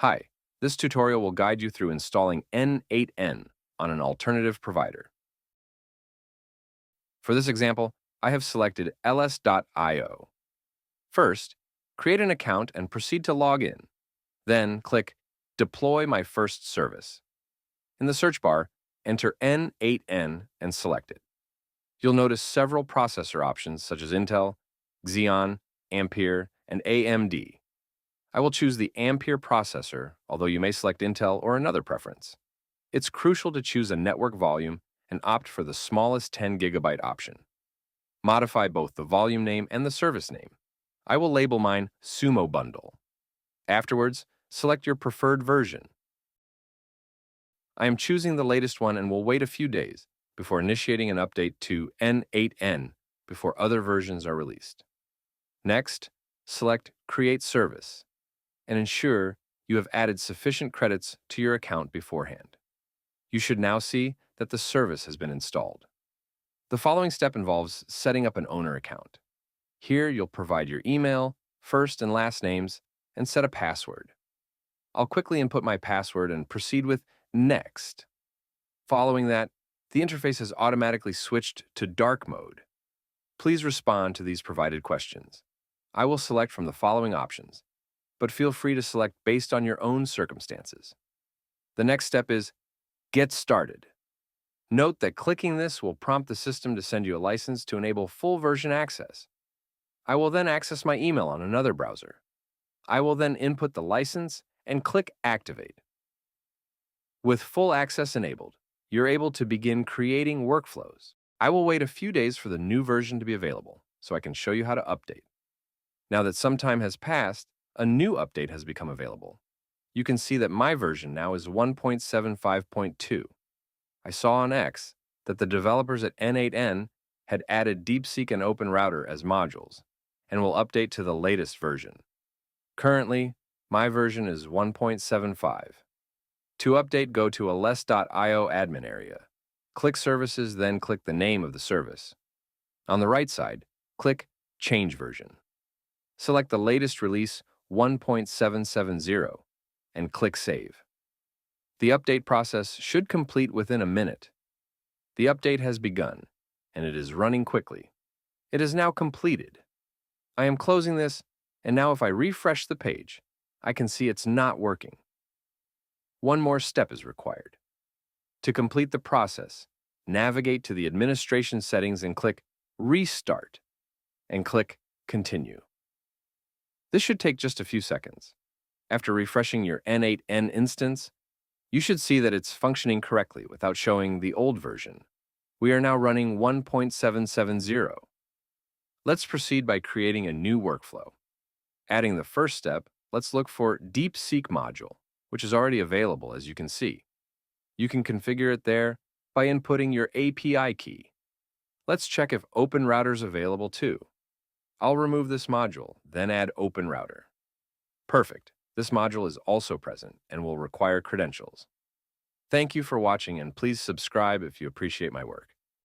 Hi, this tutorial will guide you through installing N8N on an alternative provider. For this example, I have selected ls.io. First, create an account and proceed to log in. Then click Deploy my first service. In the search bar, enter N8N and select it. You'll notice several processor options such as Intel, Xeon, Ampere, and AMD. I will choose the Ampere processor, although you may select Intel or another preference. It's crucial to choose a network volume and opt for the smallest 10 GB option. Modify both the volume name and the service name. I will label mine Sumo Bundle. Afterwards, select your preferred version. I am choosing the latest one and will wait a few days before initiating an update to N8N before other versions are released. Next, select Create Service and ensure you have added sufficient credits to your account beforehand. You should now see that the service has been installed. The following step involves setting up an owner account. Here, you'll provide your email, first and last names, and set a password. I'll quickly input my password and proceed with Next. Following that, the interface has automatically switched to dark mode. Please respond to these provided questions. I will select from the following options, but feel free to select based on your own circumstances. The next step is Get Started. Note that clicking this will prompt the system to send you a license to enable full version access. I will then access my email on another browser. I will then input the license and click Activate. With full access enabled, you're able to begin creating workflows. I will wait a few days for the new version to be available so I can show you how to update. Now that some time has passed, a new update has become available. You can see that my version now is 1.75.2. I saw on X that the developers at N8N had added Deepseek and Open Router as modules and will update to the latest version. Currently, my version is 1.75. To update, go to ls.io admin area. Click Services, then click the name of the service. On the right side, click Change Version. Select the latest release 1.770 and click Save. The update process should complete within a minute. The update has begun, and it is running quickly. It is now completed. I am closing this, and now if I refresh the page, I can see it's not working. One more step is required. To complete the process, navigate to the administration settings and click Restart, and click Continue. This should take just a few seconds. After refreshing your N8N instance, you should see that it's functioning correctly without showing the old version. We are now running 1.770. Let's proceed by creating a new workflow. Adding the first step, let's look for Deepseek module, which is already available as you can see. You can configure it there by inputting your API key. Let's check if Open Router is available too. I'll remove this module, then add Open Router. Perfect. This module is also present and will require credentials. Thank you for watching, and please subscribe if you appreciate my work.